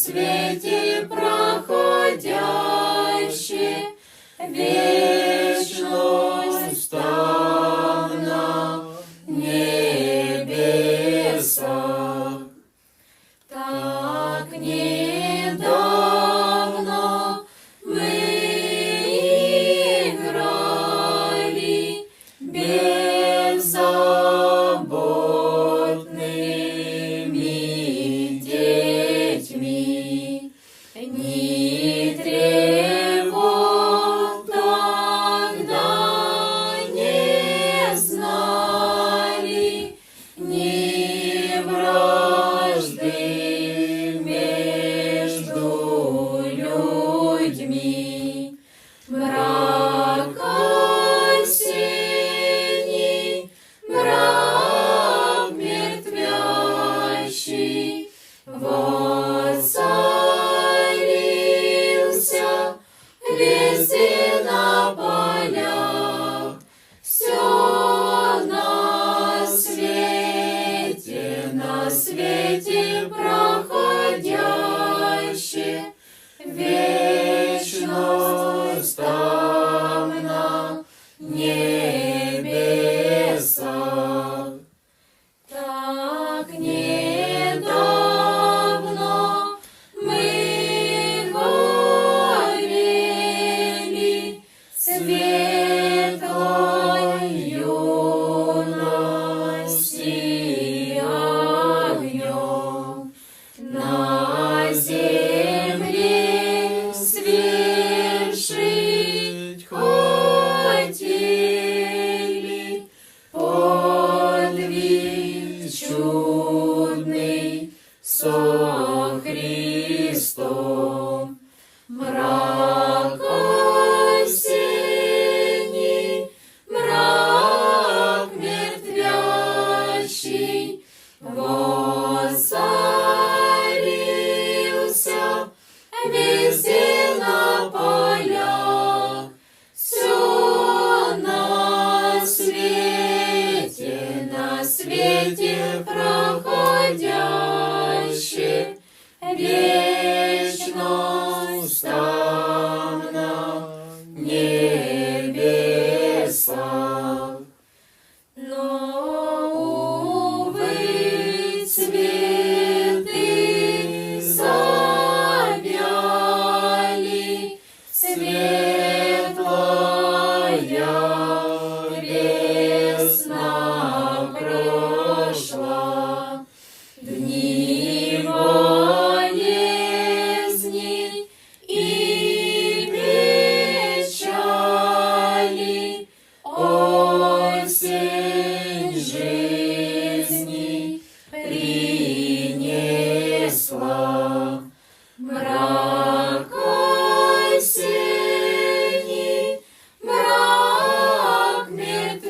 свете проходящее, вечность там на небесах. Так недавно мы играли беззаботными детьми. Ни тревог тогда не знали, ни вражды между людьми. Мрак осенний, мрак мертвящий, воцарился везде на полях. Все на свете проходящее, вечность там на небесах. Так недавно мы горели светлой юности огнем. На земле свершить хотели подвиг чудный со Христом. Мрак осенний, мрак мертвящий, воцарился везде на полях. Все на свете проходящее, вечность там на небесах. Но, увы, цветы завяли, светлая весна прошла. Дни болезни и печали, осень жизни принесла. Мрак осенний, мрак мертвящий,